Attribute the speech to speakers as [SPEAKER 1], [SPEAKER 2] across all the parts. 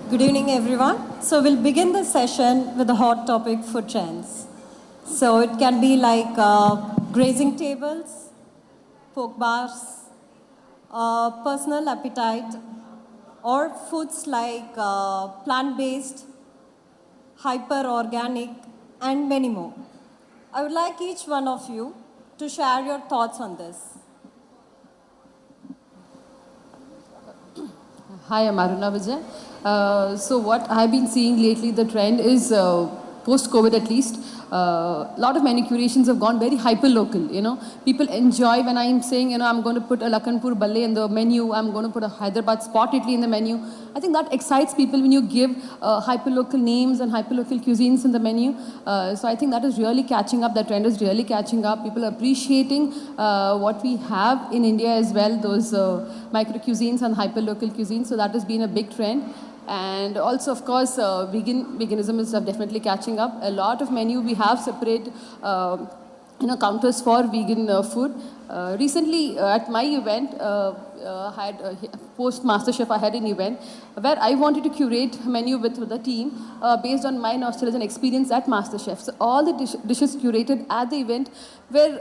[SPEAKER 1] Good evening, everyone. So we'll begin the session with the hot topic food trends. So it can be like grazing tables, poke bars, personal appetite, or foods like plant-based, hyper-organic, and many more. I would like each one of you to share your thoughts on this.
[SPEAKER 2] Hi, I'm Aruna, Vijay. So what I've been seeing lately, the trend is post-COVID at least, a lot of menu curations have gone very hyper-local, People enjoy when I'm saying, I'm going to put a Lakhanpur Balle in the menu, I'm going to put a Hyderabad spot Italy in the menu. I think that excites people when you give hyper-local names and hyper-local cuisines in the menu. So I think that is really catching up, that trend is really catching up. People are appreciating what we have in India as well, those micro-cuisines and hyper-local cuisines. So that has been a big trend. And also, of course, veganism is definitely catching up. A lot of menu we have separate, counters for vegan food. Recently, at my event, post MasterChef, I had an event where I wanted to curate a menu with the team based on my nostalgia and experience at MasterChef. So all the dishes curated at the event were,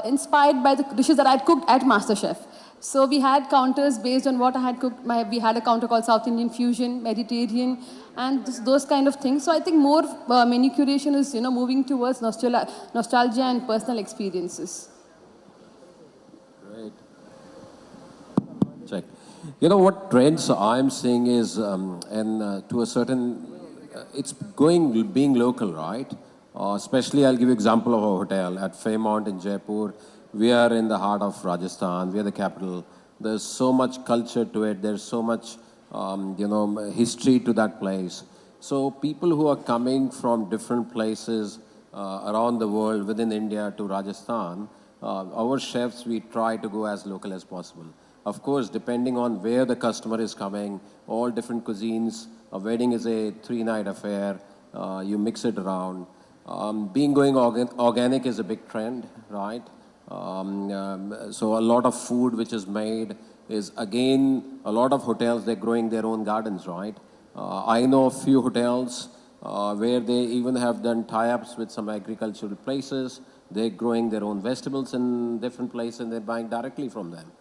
[SPEAKER 2] inspired by the dishes that I had cooked at MasterChef. So we had counters based on what I had cooked. We had a counter called South Indian Fusion, Mediterranean, and those kind of things. So I think more menu curation is, moving towards nostalgia and personal experiences.
[SPEAKER 3] Great. Check. You know what trends I'm seeing is, to a certain, it's being local, right? Especially, I'll give you example of a hotel at Fairmont in Jaipur. We are in the heart of Rajasthan. We are the capital. There's so much culture to it. There's so much, history to that place. So people who are coming from different places around the world within India to Rajasthan, our chefs, we try to go as local as possible. Of course, depending on where the customer is coming, all different cuisines. A wedding is a 3-night affair. You mix it around. Going organic is a big trend, right? So a lot of food which is made is, again, a lot of hotels, they're growing their own gardens, right? I know a few hotels where they even have done tie-ups with some agricultural places. They're growing their own vegetables in different places and they're buying directly from them.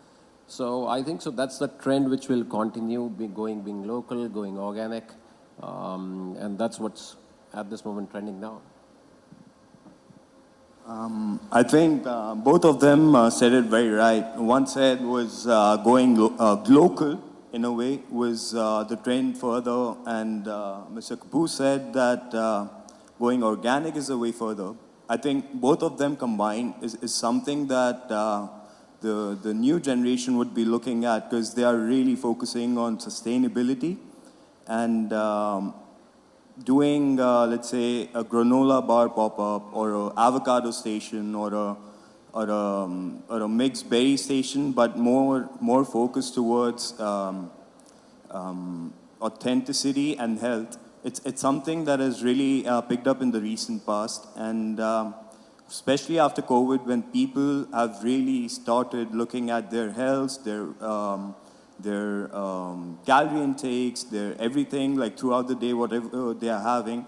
[SPEAKER 3] So I think so that's the trend which will continue, being local, going organic. And that's what's at this moment trending now.
[SPEAKER 4] I think both of them said it very right. One said was going local in a way was the trend further, and Mr. Kapoor said that going organic is a way further. I think both of them combined is something that the new generation would be looking at, because they are really focusing on sustainability and doing, let's say, a granola bar pop-up or an avocado station or a mixed berry station, but more focused towards authenticity and health. It's something that has really picked up in the recent past, and especially after COVID, when people have really started looking at their health, their calorie intakes, their everything, like throughout the day, whatever they are having.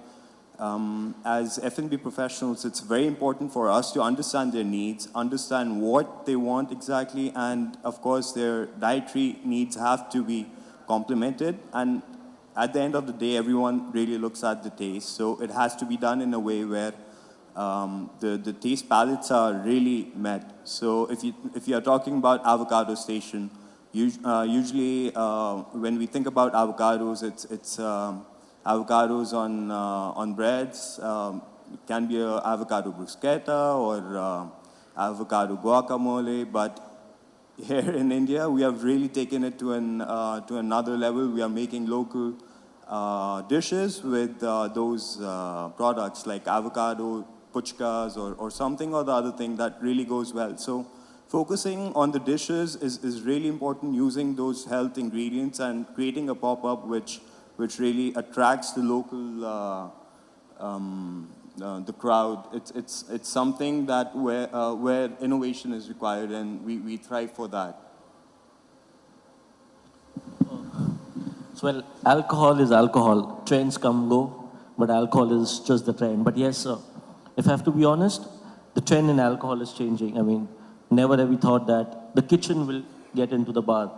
[SPEAKER 4] As F&B professionals, it's very important for us to understand their needs, understand what they want exactly, and of course their dietary needs have to be complemented. And at the end of the day, everyone really looks at the taste. So it has to be done in a way where the taste palettes are really met. So if you are talking about avocado station, usually when we think about avocados, it's avocados on breads. It can be a avocado bruschetta or avocado guacamole. But here in India, we have really taken it to another level. We are making local dishes with those products like avocado puchkas or something or the other thing that really goes well. So focusing on the dishes is really important, using those health ingredients and creating a pop-up which really attracts the local the crowd. It's something that where innovation is required, and we thrive for that.
[SPEAKER 5] So, well, alcohol is alcohol. Trends come, go, but alcohol is just the trend. But yes, if I have to be honest, the trend in alcohol is changing. I mean, never have we thought that the kitchen will get into the bar,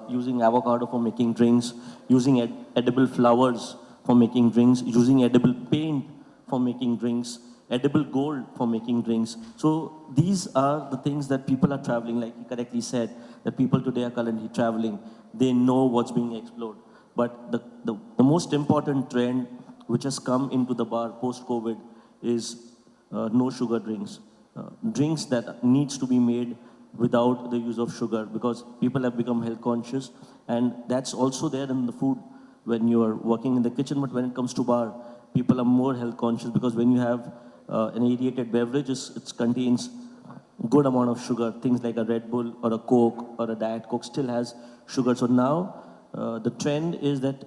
[SPEAKER 5] using avocado for making drinks, using edible flowers for making drinks, using edible paint for making drinks, edible gold for making drinks. So these are the things that people are traveling, like you correctly said, that people today are currently traveling. They know what's being explored. But the most important trend which has come into the bar post-COVID is no sugar drinks. Drinks that needs to be made without the use of sugar, because people have become health conscious, and that's also there in the food when you are working in the kitchen. But when it comes to bar, people are more health conscious, because when you have an aerated beverage, it contains good amount of sugar. Things like a Red Bull or a Coke or a Diet Coke still has sugar. So now the trend is that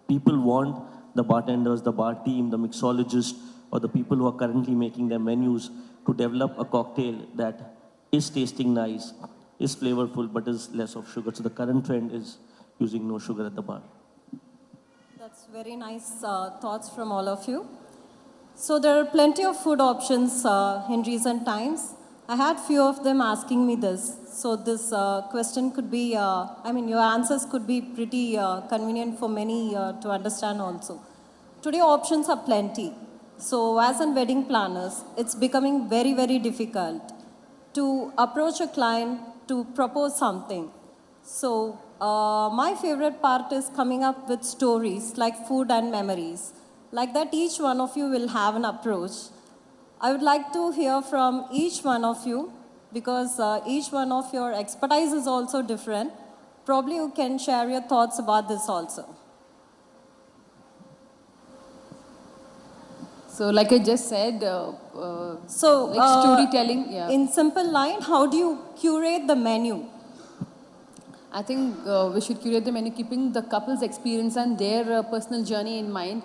[SPEAKER 5] people want the bartenders, the bar team, the mixologist, or the people who are currently making their menus to develop a cocktail that is tasting nice, is flavorful, but is less of sugar. So the current trend is using no sugar at the bar.
[SPEAKER 1] That's very nice thoughts from all of you. So there are plenty of food options in recent times. I had few of them asking me this. So this question could be, your answers could be pretty convenient for many to understand also. Today options are plenty. So as in wedding planners, it's becoming very, very difficult to approach a client to propose something. So my favorite part is coming up with stories like food and memories. Like that, each one of you will have an approach. I would like to hear from each one of you, because each one of your expertise is also different. Probably you can share your thoughts about this also.
[SPEAKER 2] So like I just said, storytelling. Yeah.
[SPEAKER 1] In simple line, how do you curate the menu?
[SPEAKER 2] I think we should curate the menu keeping the couple's experience and their personal journey in mind.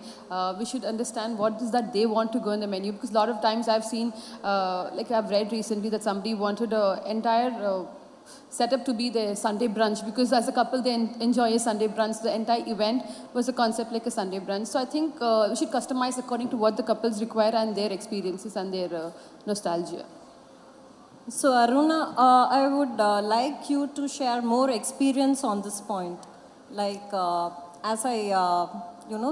[SPEAKER 2] We should understand what is that they want to go in the menu, because a lot of times I've seen, like I've read recently that somebody wanted an entire setup to be the Sunday brunch, because as a couple they enjoy a Sunday brunch. The entire event was a concept like a Sunday brunch. So I think we should customize according to what the couples require and their experiences and their nostalgia.
[SPEAKER 1] So Aruna, I would like you to share more experience on this point. Like as I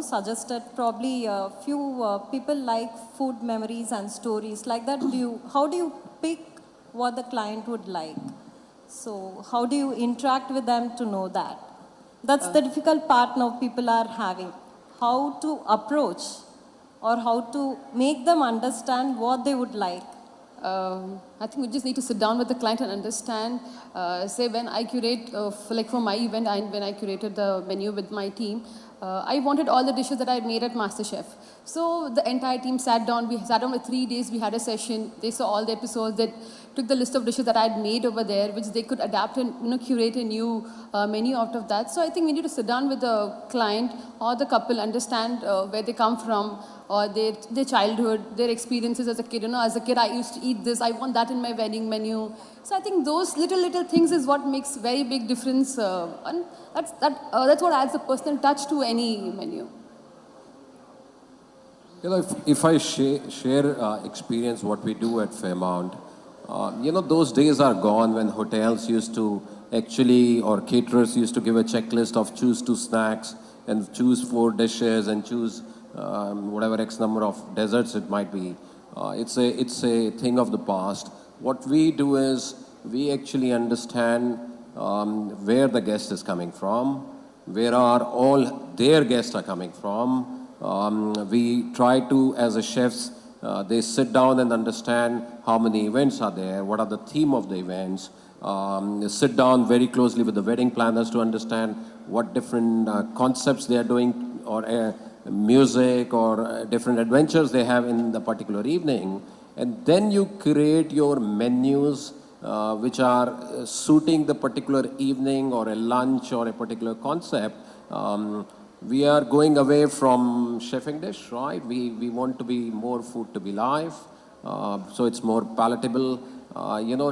[SPEAKER 1] suggested, probably a few people like food memories and stories like that. How do you pick what the client would like? So how do you interact with them to know that? That's the difficult part now people are having. How to approach or how to make them understand what they would like.
[SPEAKER 2] I think we just need to sit down with the client and understand. Say when I curate, for my event, when I curated the menu with my team, I wanted all the dishes that I had made at MasterChef. So the entire team sat down. We sat down for 3 days. We had a session. They saw all the episodes. They took the list of dishes that I had made over there, which they could adapt and curate a new menu out of that. So I think we need to sit down with the client or the couple, understand where they come from, or their childhood, their experiences as a kid. As a kid, I used to eat this. I want that in my wedding menu. So I think those little things is what makes very big difference, and that's what adds a personal touch to any menu.
[SPEAKER 3] If I share experience what we do at Fairmont, those days are gone when hotels used to actually, or caterers used to give a checklist of choose 2 snacks and choose 4 dishes and choose whatever X number of desserts it might be. It's a thing of the past. What we do is we actually understand where the guest is coming from, where are all their guests are coming from. We try to, as a chefs, they sit down and understand how many events are there, what are the theme of the events. Sit down very closely with the wedding planners to understand what different concepts they are doing, or music, or different adventures they have in the particular evening. And then you create your menus which are suiting the particular evening or a lunch or a particular concept. We are going away from chefing dish, right? We want to be more food to be live, so it's more palatable.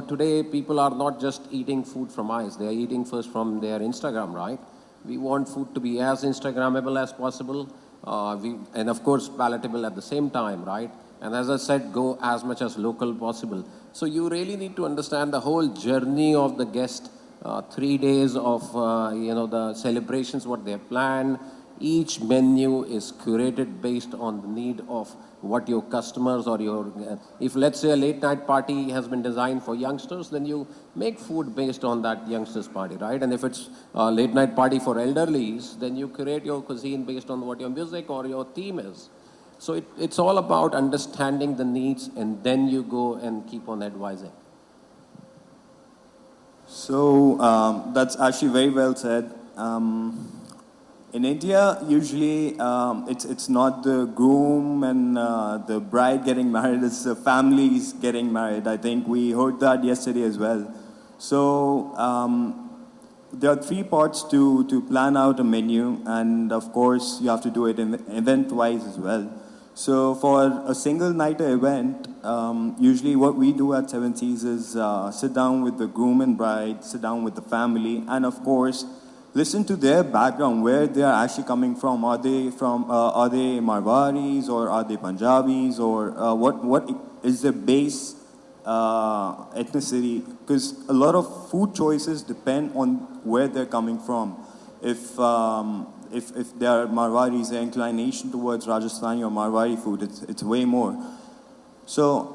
[SPEAKER 3] Today people are not just eating food from eyes, they are eating first from their Instagram, right? We want food to be as Instagrammable as possible, and of course palatable at the same time, right? And as I said, go as much as local possible. So you really need to understand the whole journey of the guest, 3 days of the celebrations, what they have planned. Each menu is curated based on the need of what your customers or your, if let's say a late night party has been designed for youngsters, then you make food based on that youngsters party, right? And if it's a late night party for elderlies, then you curate your cuisine based on what your music or your theme is. So it's all about understanding the needs, and then you go and keep on advising.
[SPEAKER 4] So that's actually very well said. In India, usually it's not the groom and the bride getting married, it's the families getting married. I think we heard that yesterday as well. So there are 3 parts to plan out a menu, and of course you have to do it event-wise as well. So for a single night event, usually what we do at Seven Seas is sit down with the groom and bride, sit down with the family, and of course listen to their background, where they are actually coming from. Are they Marwaris, or are they Punjabis, or what is their base ethnicity? Because a lot of food choices depend on where they're coming from. If they are Marwaris, their inclination towards Rajasthani or Marwari food, it's way more. So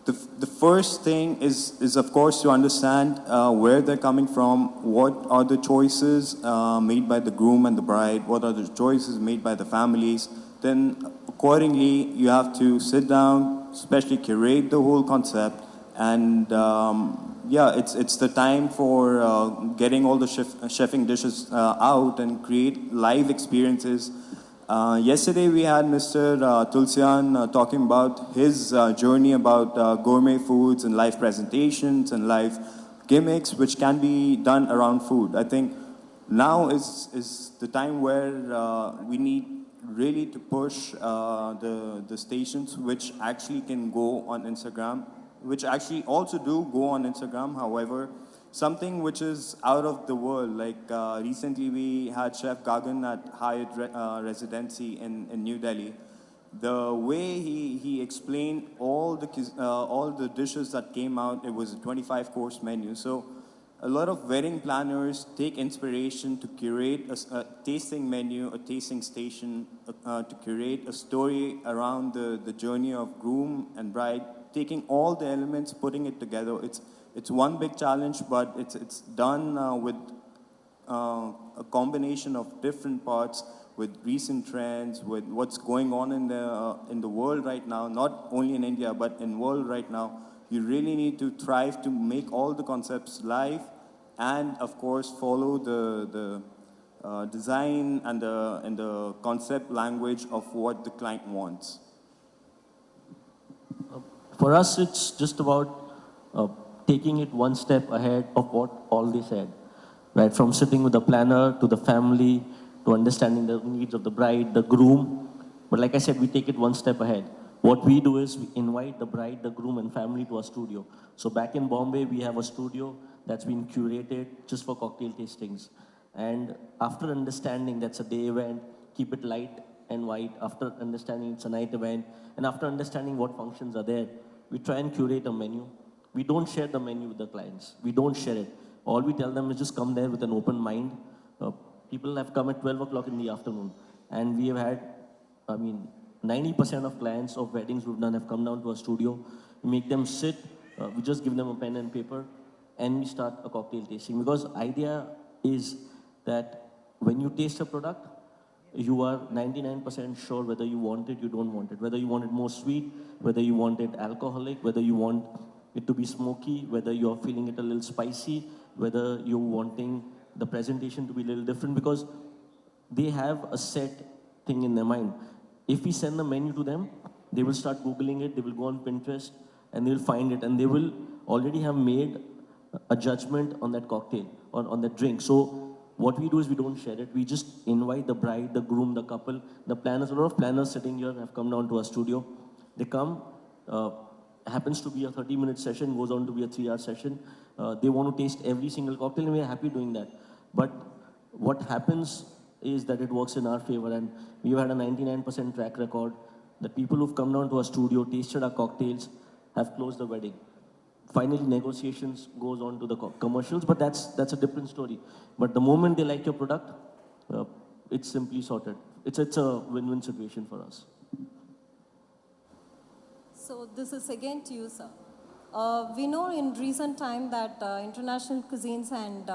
[SPEAKER 4] the first thing is of course to understand where they're coming from, what are the choices made by the groom and the bride, what are the choices made by the families. Then accordingly you have to sit down, especially curate the whole concept, and it's the time for getting all the chefing dishes out and create live experiences. Yesterday we had Mr. Tulsian talking about his journey about gourmet foods and live presentations and live gimmicks which can be done around food. I think now is the time where we need really to push the stations which actually can go on Instagram, which actually also do go on Instagram. However, something which is out of the world, like recently we had Chef Gagan at Hyatt Residency in New Delhi. The way he explained all the dishes that came out, it was a 25-course menu. So a lot of wedding planners take inspiration to curate a tasting menu, a tasting station, to curate a story around the journey of groom and bride, taking all the elements, putting it together. It's one big challenge, but it's done with a combination of different parts, with recent trends, with what's going on in the world right now, not only in India, but in world right now. You really need to thrive to make all the concepts live, and of course follow the design and the concept language of what the client wants.
[SPEAKER 5] For us, it's just about taking it one step ahead of what all they said, right? From sitting with the planner to the family to understanding the needs of the bride, the groom. But like I said, we take it one step ahead. What we do is we invite the bride, the groom, and family to our studio. So back in Bombay, we have a studio that's been curated just for cocktail tastings. And after understanding that's a day event, keep it light and white. After understanding it's a night event, and after understanding what functions are there, we try and curate a menu. We don't share the menu with the clients. We don't share it. All we tell them is just come there with an open mind. People have come at 12 o'clock in the afternoon. And we have had, 90% of clients of weddings we've done have come down to our studio. We make them sit. We just give them a pen and paper. And we start a cocktail tasting. Because idea is that when you taste a product, you are 99% sure whether you want it, you don't want it. Whether you want it more sweet, whether you want it alcoholic, whether you want it to be smoky, whether you're feeling it a little spicy, whether you're wanting the presentation to be a little different, because they have a set thing in their mind. If we send the menu to them, they will start Googling it, they will go on Pinterest, and they will find it, and they will already have made a judgment on that cocktail, on that drink. So what we do is we don't share it. We just invite the bride, the groom, the couple, the planners. A lot of planners sitting here have come down to our studio. They come, happens to be a 30-minute session, goes on to be a 3-hour session. They want to taste every single cocktail, and we're happy doing that. But what happens is that it works in our favor, and we've had a 99% track record that people who've come down to our studio, tasted our cocktails, have closed the wedding. Finally, negotiations goes on to the commercials, but that's a different story. But the moment they like your product, it's simply sorted. It's a win-win situation for us.
[SPEAKER 1] So this is again to you, sir. We know in recent time that international cuisines and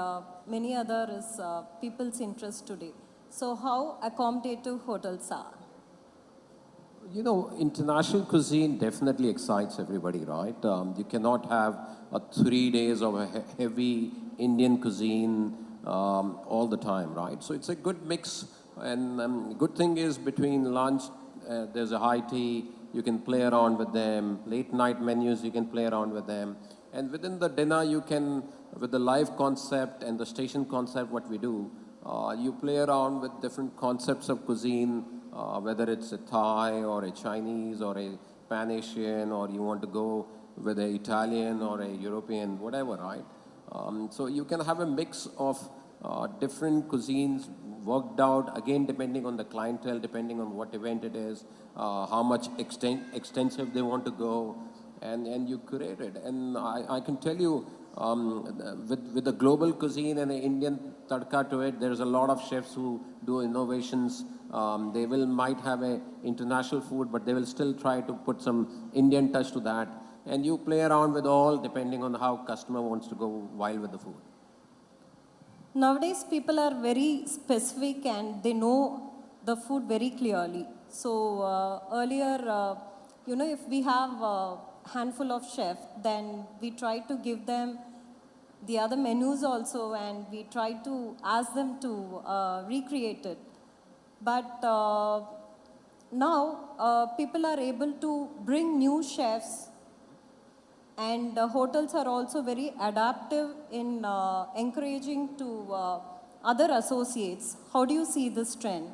[SPEAKER 1] many other is people's interest today. So how accommodative hotels are?
[SPEAKER 3] You know, international cuisine definitely excites everybody, right? You cannot have 3 days of a heavy Indian cuisine all the time, right? So it's a good mix. And good thing is between lunch, there's a high tea, you can play around with them. Late night menus, you can play around with them. And within the dinner, you can, with the live concept and the station concept, what we do, you play around with different concepts of cuisine, whether it's a Thai or a Chinese or a Pan-Asian, or you want to go with an Italian or a European, whatever, right? So you can have a mix of different cuisines worked out, again, depending on the clientele, depending on what event it is, how much extensive they want to go, and you curate it. And I can tell you, with the global cuisine and the Indian tadka to it, there's a lot of chefs who do innovations. They might have a international food, but they will still try to put some Indian touch to that. And you play around with all, depending on how customer wants to go wild with the food.
[SPEAKER 1] Nowadays, people are very specific and they know the food very clearly. So earlier, if we have a handful of chefs, then we try to give them the other menus also, and we try to ask them to recreate it. But now, people are able to bring new chefs, and hotels are also very adaptive in encouraging to other associates. How do you see this trend?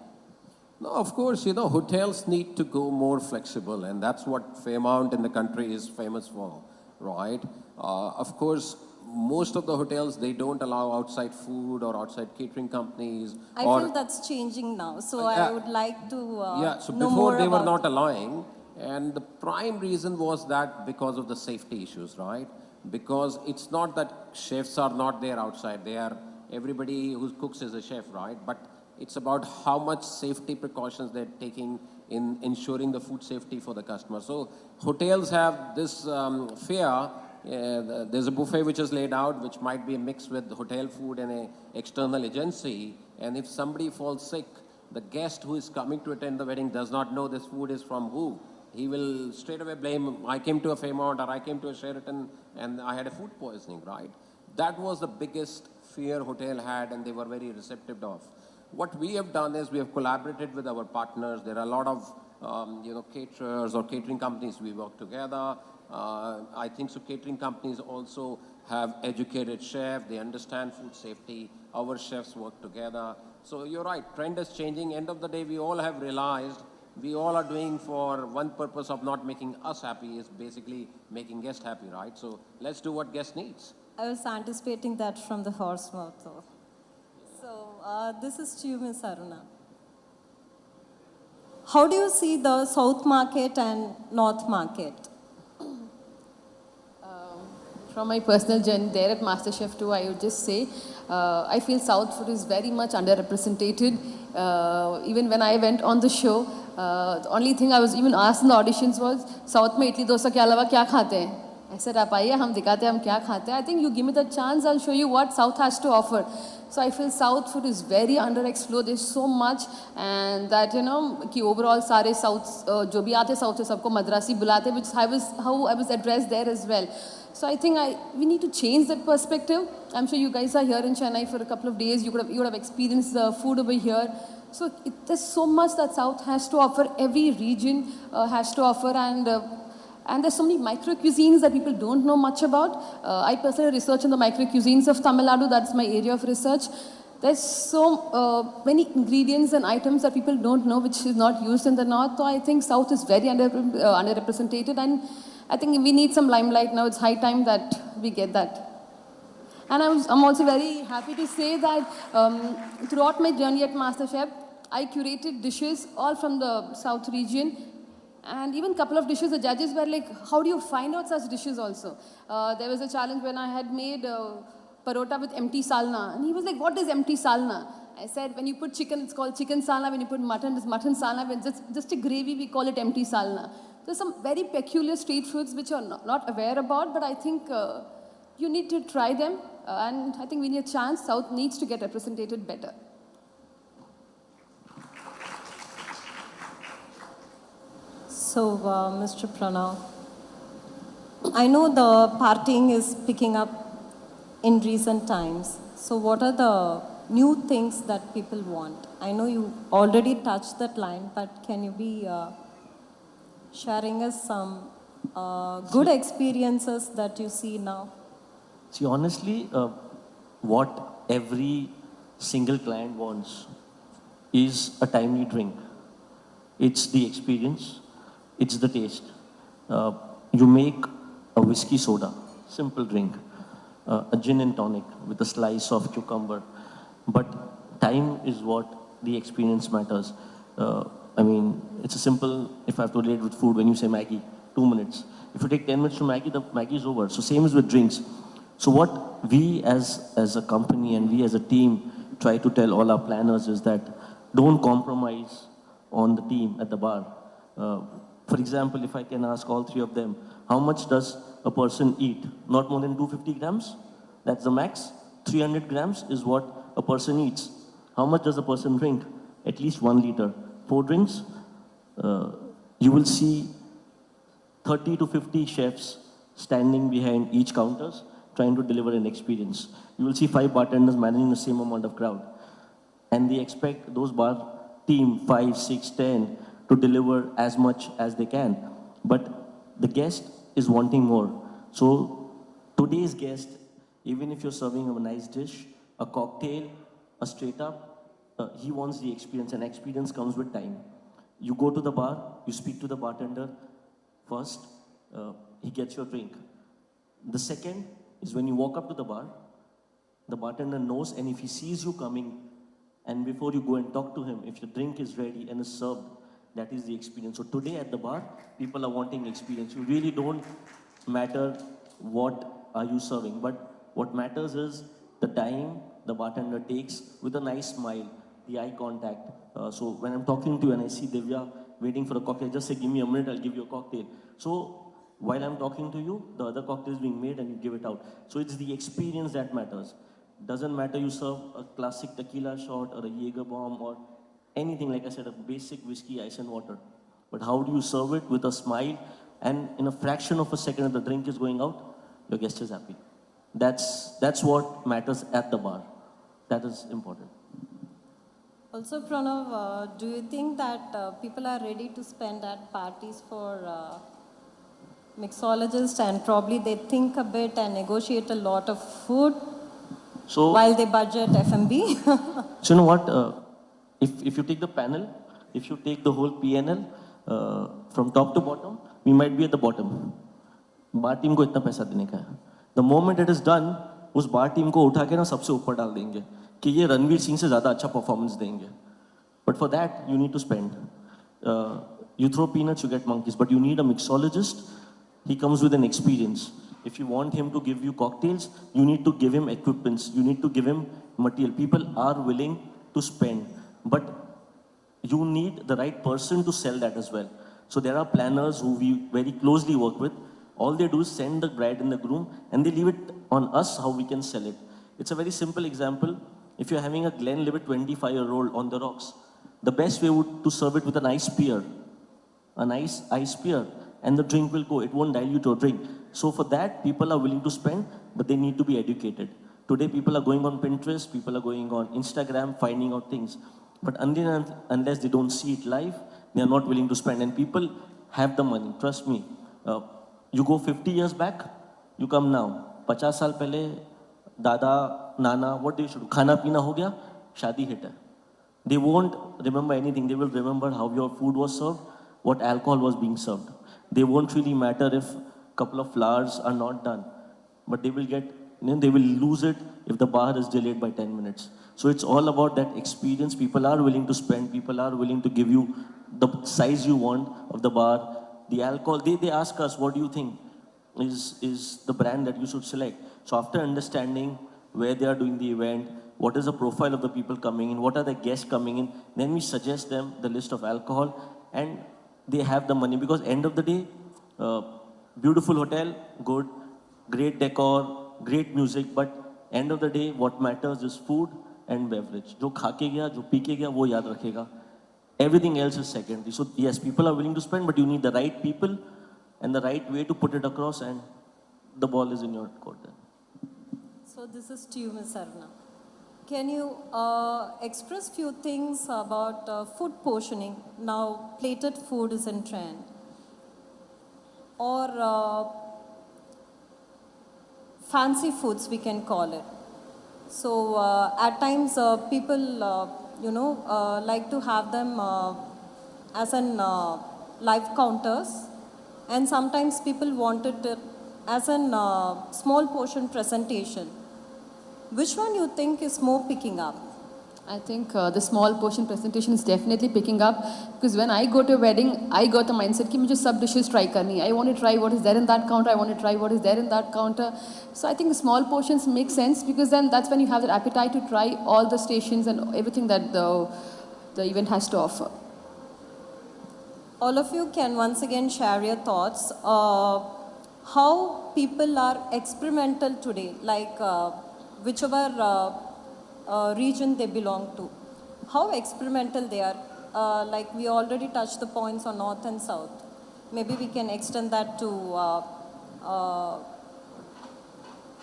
[SPEAKER 3] No, of course, hotels need to go more flexible, and that's what Fairmont in the country is famous for, right? Of course, most of the hotels, they don't allow outside food or outside catering companies.
[SPEAKER 1] I feel that's changing now, so I would like to
[SPEAKER 3] so
[SPEAKER 1] know
[SPEAKER 3] before
[SPEAKER 1] more
[SPEAKER 3] they were
[SPEAKER 1] about
[SPEAKER 3] not allowing, and the prime reason was that because of the safety issues, right? Because it's not that chefs are not there outside. They are, everybody who cooks is a chef, right? But it's about how much safety precautions they're taking in ensuring the food safety for the customer. So hotels have this fear. There's a buffet which is laid out, which might be mixed with hotel food and an external agency. And if somebody falls sick, the guest who is coming to attend the wedding does not know this food is from who. He will straight away blame, I came to a Fairmont or I came to a Sheraton and I had a food poisoning, right? That was the biggest fear hotel had, and they were very receptive of. What we have done is we have collaborated with our partners. There are a lot of caterers or catering companies we work together. I think so catering companies also have educated chefs. They understand food safety. Our chefs work together. So you're right, trend is changing. End of the day, we all have realized we all are doing for one purpose of not making us happy, is basically making guests happy, right? So let's do what guest needs.
[SPEAKER 1] I was anticipating that from the horse mouth, though. So this is to you, Ms. Aruna. How do you see the South market and North market?
[SPEAKER 2] From my personal journey there at MasterChef too, I would just say, I feel South food is very much underrepresented. Even when I went on the show, the only thing I was even asked in the auditions was, South mein idli dosa ke alawa kya khate hain? I said, आप आइए हम दिखाते हैं हम क्या खाते हैं. I think you give me the chance, I'll show you what South has to offer. So I feel South food is very underexplored. There's so much, and that कि overall सारे South जो भी आते South से सबको मद्रासी बुलाते, which how I was addressed there as well. So I think we need to change that perspective. I'm sure you guys are here in Chennai for a couple of days. You would have experienced the food over here. So there's so much that South has to offer. Every region has to offer, and there's so many micro cuisines that people don't know much about. I personally research on the micro cuisines of Tamil Nadu. That's my area of research. There's so many ingredients and items that people don't know, which is not used in the North. So I think South is very underrepresented, and I think we need some limelight now. It's high time that we get that. And I'm also very happy to say that throughout my journey at MasterChef, I curated dishes all from the South region. And even a couple of dishes, the judges were like, how do you find out such dishes also? There was a challenge when I had made parota with empty salna. And he was like, what is empty salna? I said, when you put chicken, it's called chicken salna. When you put mutton, it's mutton salna. When it's just a gravy, we call it empty salna. There's some very peculiar street foods which you're not aware about, but I think you need to try them. And I think we need a chance. South needs to get represented better.
[SPEAKER 1] So, Mr. Pranav, I know the partying is picking up in recent times. So, what are the new things that people want? I know you already touched that line, but can you be sharing us some good experiences that you see now?
[SPEAKER 5] See, honestly, what every single client wants is a timely drink. It's the experience, it's the taste. You make a whiskey soda, simple drink, a gin and tonic with a slice of cucumber. But time is what the experience matters. I mean, it's a simple, if I have to relate with food, when you say Maggie, 2 minutes. If you take 10 minutes to Maggie, the Maggie is over. So same is with drinks. So what we as a company and we as a team try to tell all our planners is that don't compromise on the team at the bar. For example, if I can ask all three of them, how much does a person eat? Not more than 250 grams? That's the max. 300 grams is what a person eats. How much does a person drink? At least 1 liter. 4 drinks, you will see 30 to 50 chefs standing behind each counters trying to deliver an experience. You will see 5 bartenders managing the same amount of crowd. And they expect those bar team 5, 6, 10 to deliver as much as they can. But the guest is wanting more. So today's guest, even if you're serving a nice dish, a cocktail, a straight up, he wants the experience, and experience comes with time. You go to the bar, you speak to the bartender first, he gets your drink. The second is when you walk up to the bar, the bartender knows, and if he sees you coming, and before you go and talk to him, if your drink is ready and is served, that is the experience. So today at the bar, people are wanting experience. You really don't matter what are you serving, but what matters is the time the bartender takes with a nice smile, the eye contact. So when I'm talking to you and I see Divya waiting for a cocktail, just say, give me a minute, I'll give you a cocktail. So while I'm talking to you, the other cocktail is being made and you give it out. So it's the experience that matters. Doesn't matter you serve a classic tequila shot or a Jaeger bomb or anything, like I said, a basic whiskey, ice and water. But how do you serve it with a smile, and in a fraction of a second if the drink is going out, your guest is happy. That's what matters at the bar. That is important.
[SPEAKER 1] Also, Pranav, do you think that people are ready to spend at parties for mixologists, and probably they think a bit and negotiate a lot of food while they budget F&B?
[SPEAKER 5] So you know what? If you take the panel, if you take the whole PNL, from top to bottom, we might be at the bottom. Bar team को इतना पैसा देने का है. The moment it is done, उस bar team को उठा के ना सबसे ऊपर डाल देंगे कि ये रणवीर सिंह से ज़्यादा अच्छा performance देंगे. But for that, you need to spend. You throw peanuts, you get monkeys. But you need a mixologist. He comes with an experience. If you want him to give you cocktails, you need to give him equipments. You need to give him material. People are willing to spend. But you need the right person to sell that as well. So there are planners who we very closely work with. All they do is send the bride and the groom, and they leave it on us how we can sell it. It's a very simple example. If you're having a Glenlivet 25-year-old on the rocks, the best way would to serve it with an ice beer, a nice ice beer, and the drink will go. It won't dilute your drink. So for that, people are willing to spend, but they need to be educated. Today, people are going on Pinterest, people are going on Instagram, finding out things. But unless they don't see it live, they are not willing to spend. And people have the money. Trust me. You go 50 years back, you come now. 50 साल पहले दादा, nana, what they should do? Khana pina ho gaya, shadi hit hai. They won't remember anything. They will remember how your food was served, what alcohol was being served. They won't really matter if a couple of flowers are not done. But they will get they will lose it if the bar is delayed by 10 minutes. So it's all about that experience. People are willing to spend, people are willing to give you the size you want of the bar. The alcohol, they ask us, what do you think is the brand that you should select? So after understanding where they are doing the event, what is the profile of the people coming in, what are the guests coming in, then we suggest them the list of alcohol, and they have the money. Because end of the day, beautiful hotel, good, great decor, great music, but end of the day, what matters is food and beverage. जो खा के गया, जो P के गया, वो याद रखेगा. Everything else is secondary. So yes, people are willing to spend, but you need the right people and the right way to put it across, and the ball is in your court then.
[SPEAKER 1] So this is to you, Ms. Aruna. Can you express few things about food portioning? Now, plated food is in trend. Or fancy foods, we can call it. So at times people, like to have them as an live counters, and sometimes people wanted it as an small portion presentation. Which one you think is more picking up?
[SPEAKER 2] I think the small portion presentation is definitely picking up, because when I go to a wedding, I got the mindset कि मुझे सब dishes try करनी है. I want to try what is there in that counter. I want to try what is there in that counter. So I think the small portions make sense, because then that's when you have that appetite to try all the stations and everything that the event has to offer.
[SPEAKER 1] All of you can once again share your thoughts. How people are experimental today, like whichever region they belong to. How experimental they are. Like we already touched the points on North and South. Maybe we can extend that to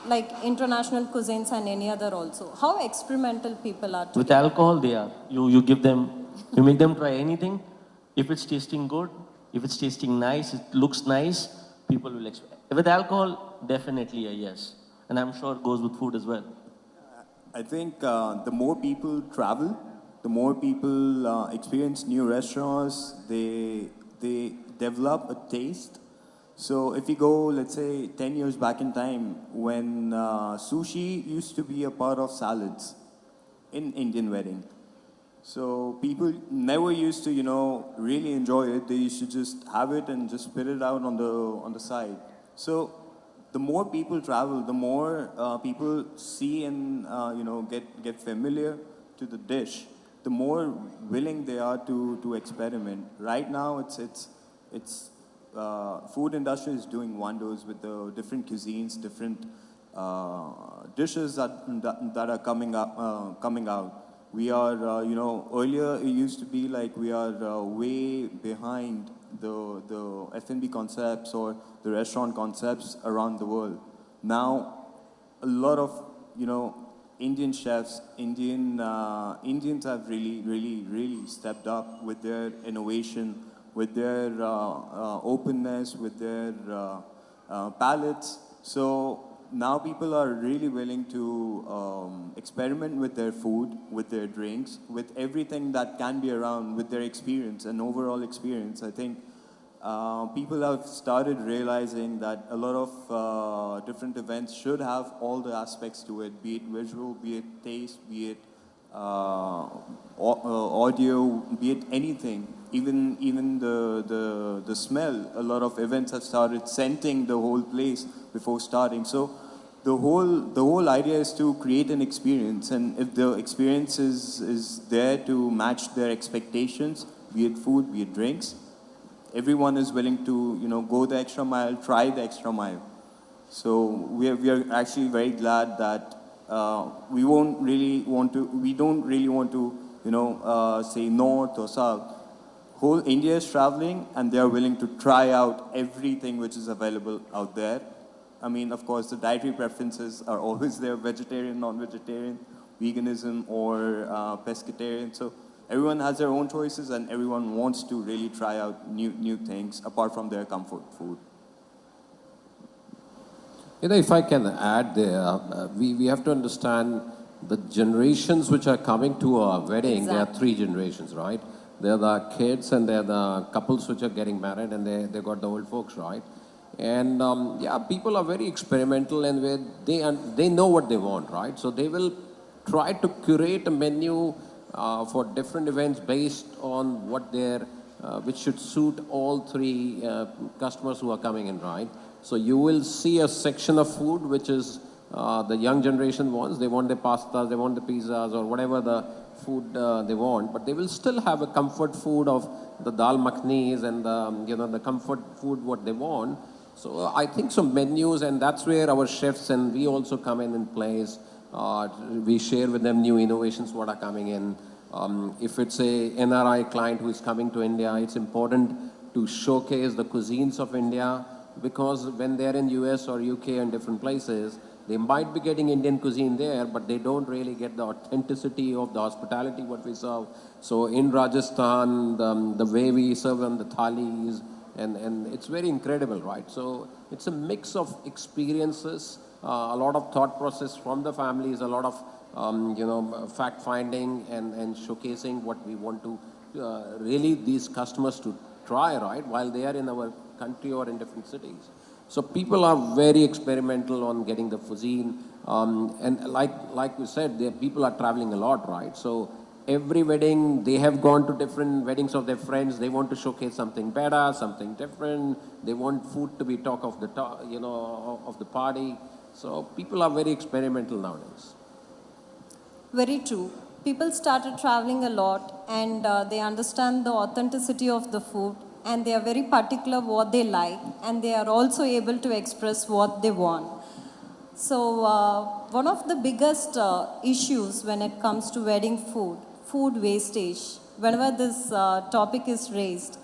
[SPEAKER 1] like international cuisines and any other also. How experimental people are today.
[SPEAKER 5] With alcohol, they are. You give them, you make them try anything. If it's tasting good, if it's tasting nice, it looks nice, people will expect. With alcohol, definitely a yes. And I'm sure it goes with food as well.
[SPEAKER 4] I think the more people travel, the more people experience new restaurants, they develop a taste. So if you go, let's say, 10 years back in time, when sushi used to be a part of salads in Indian wedding. So people never used to, really enjoy it. They used to just have it and just spit it out on the side. So the more people travel, the more people see and get familiar to the dish, the more willing they are to experiment. Right now, it's food industry is doing wonders with the different cuisines, different dishes that are coming out. We are, earlier it used to be like we are way behind the F&B concepts or the restaurant concepts around the world. Now, a lot of, Indian chefs, Indians have really stepped up with their innovation, with their openness, with their palates. So now people are really willing to experiment with their food, with their drinks, with everything that can be around, with their experience and overall experience. I think people have started realizing that a lot of different events should have all the aspects to it, be it visual, be it taste, be it audio, be it anything. Even the smell. A lot of events have started scenting the whole place before starting. So the whole idea is to create an experience, and if the experience is there to match their expectations, be it food, be it drinks, everyone is willing to go the extra mile, try the extra mile. So we are actually very glad that we don't really want to say north or south. Whole India is traveling, and they are willing to try out everything which is available out there. I mean, of course, the dietary preferences are always there: vegetarian, non-vegetarian, veganism, or pescatarian. So everyone has their own choices, and everyone wants to really try out new things apart from their comfort food.
[SPEAKER 3] If I can add there, we have to understand the generations which are coming to our wedding. Exactly. There are 3 generations, right? There are the kids, and there are the couples which are getting married, and they got the old folks, right? And yeah, people are very experimental and they know what they want, right? So they will try to curate a menu for different events based on what their, which should suit all three customers who are coming in, right? So you will see a section of food which is the young generation wants. They want the pastas, they want the pizzas or whatever the food they want, but they will still have a comfort food of the dal makhnis and the comfort food what they want. So I think some menus, and that's where our chefs and we also come in place. We share with them new innovations what are coming in. If it's a NRI client who is coming to India, it's important to showcase the cuisines of India, because when they're in US or UK and different places, they might be getting Indian cuisine there, but they don't really get the authenticity of the hospitality what we serve. So in Rajasthan, the way we serve on the thalis, and it's very incredible, right? So it's a mix of experiences, a lot of thought process from the families, a lot of fact finding and showcasing what we want to really these customers to try, right, while they are in our country or in different cities. So people are very experimental on getting the cuisine, and like we said, people are traveling a lot, right? So every wedding, they have gone to different weddings of their friends. They want to showcase something better, something different. They want food to be talk of the of the party. So people are very experimental nowadays.
[SPEAKER 1] Very true. People started traveling a lot, and they understand the authenticity of the food, and they are very particular what they like, and they are also able to express what they want. So one of the biggest issues when it comes to wedding food wastage, whenever this topic is raised,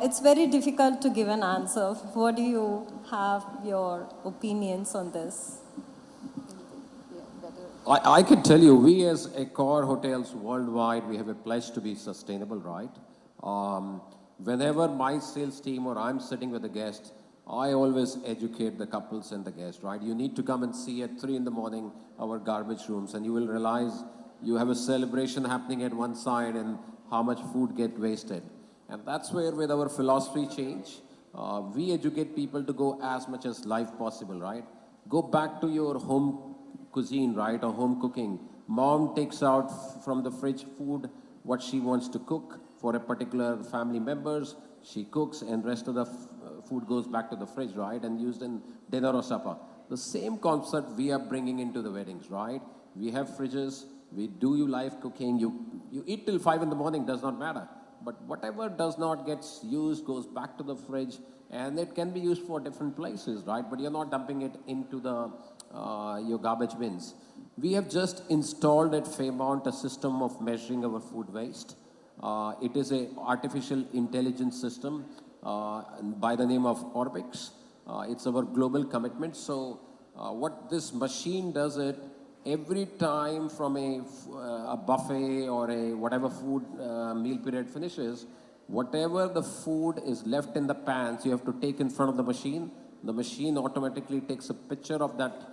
[SPEAKER 1] it's very difficult to give an answer. What do you have your opinions on this?
[SPEAKER 3] I can tell you, we as Accor Hotels worldwide, we have a pledge to be sustainable, right? Whenever my sales team or I'm sitting with a guest, I always educate the couples and the guests, right? You need to come and see at 3 in the morning our garbage rooms, and you will realize you have a celebration happening at one side and how much food get wasted. And that's where with our philosophy change, we educate people to go as much as life possible, right? Go back to your home cuisine, right, or home cooking. Mom takes out from the fridge food what she wants to cook for a particular family members. She cooks, and rest of the food goes back to the fridge, right, and used in dinner or supper. The same concept we are bringing into the weddings, right? We have fridges. We do you live cooking. You eat till 5 in the morning, does not matter. But whatever does not get used goes back to the fridge, and it can be used for different places, right? But you're not dumping it into the your garbage bins. We have just installed at Fairmont a system of measuring our food waste. It is a artificial intelligence system by the name of Orbix. It's our global commitment. So what this machine does it, every time from a buffet or a whatever food meal period finishes, whatever the food is left in the pans, you have to take in front of the machine. The machine automatically takes a picture of that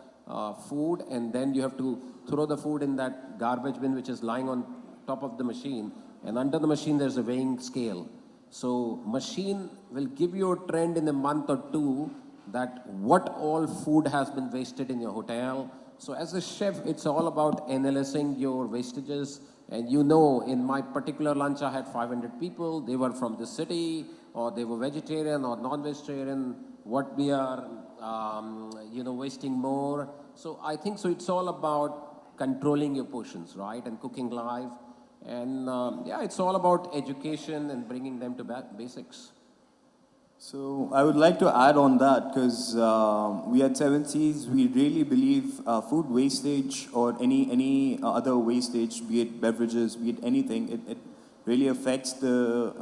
[SPEAKER 3] food, and then you have to throw the food in that garbage bin which is lying on top of the machine. And under the machine there's a weighing scale. So machine will give you a trend in a month or two that what all food has been wasted in your hotel. So as a chef, it's all about analyzing your wastages. And you know, in my particular lunch, I had 500 people. They were from the city, or they were vegetarian or non-vegetarian. What we are, wasting more. So I think so. It's all about controlling your portions, right, and cooking live. And it's all about education and bringing them to basics.
[SPEAKER 4] So I would like to add on that, because we at Seven Seas, we really believe food wastage or any other wastage, be it beverages, be it anything, it really affects the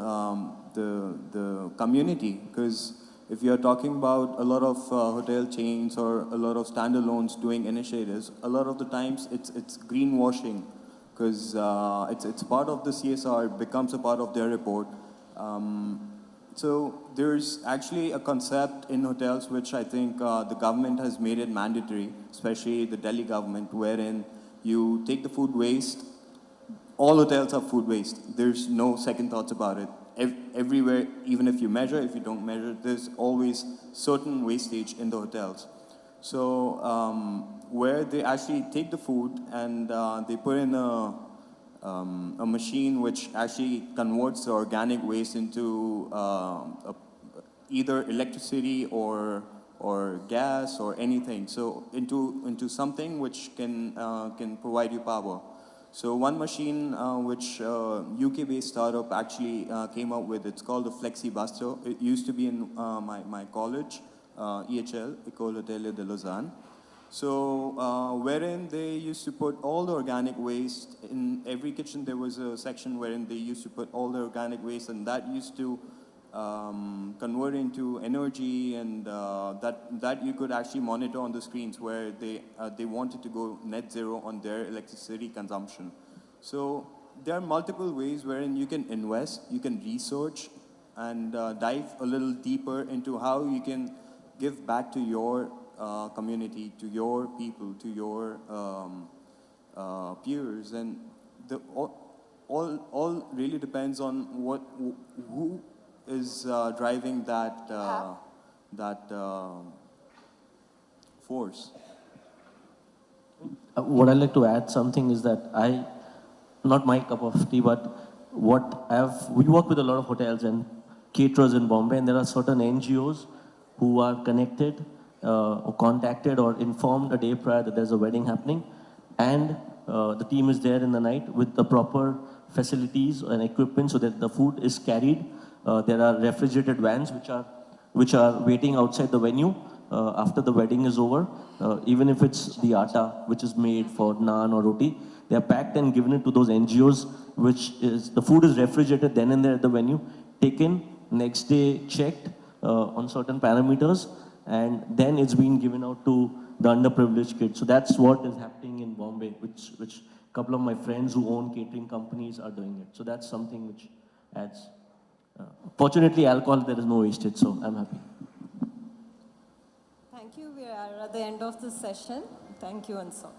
[SPEAKER 4] community. Because if you're talking about a lot of hotel chains or a lot of standalones doing initiatives, a lot of the times it's greenwashing, because it's part of the CSR, it becomes a part of their report. So there's actually a concept in hotels which I think the government has made it mandatory, especially the Delhi government, wherein you take the food waste. All hotels have food waste. There's no second thoughts about it. everywhere, even if you measure, if you don't measure, there's always certain wastage in the hotels. So where they actually take the food and they put in a machine which actually converts the organic waste into either electricity or gas or anything. So into something which can provide you power. So one machine which UK-based startup actually came up with, it's called the Flexi Buster. It used to be in my college, EHL, École Hôtelière de Lausanne. So wherein they used to put all the organic waste, in every kitchen there was a section wherein they used to put all the organic waste, and that used to convert into energy, and that you could actually monitor on the screens, where they wanted to go net zero on their electricity consumption. So there are multiple ways wherein you can invest, you can research, and dive a little deeper into how you can give back to your community, to your people, to your peers, and all really depends on who is driving that force.
[SPEAKER 5] What I'd like to add something is that not my cup of tea, but we work with a lot of hotels and caterers in Bombay, and there are certain NGOs who are connected or contacted or informed a day prior that there's a wedding happening, and the team is there in the night with the proper facilities and equipment so that the food is carried. There are refrigerated vans which are waiting outside the venue after the wedding is over. Even if it's the atta which is made for naan or roti, they are packed and given it to those NGOs, the food is refrigerated then and there at the venue, taken, next day checked on certain parameters, and then it's being given out to the underprivileged kids. So that's what is happening in Bombay, which a couple of my friends who own catering companies are doing it. So that's something which adds. Fortunately, alcohol, there is no wastage, so I'm happy.
[SPEAKER 1] Thank you. We are at the end of this session. Thank you, and so.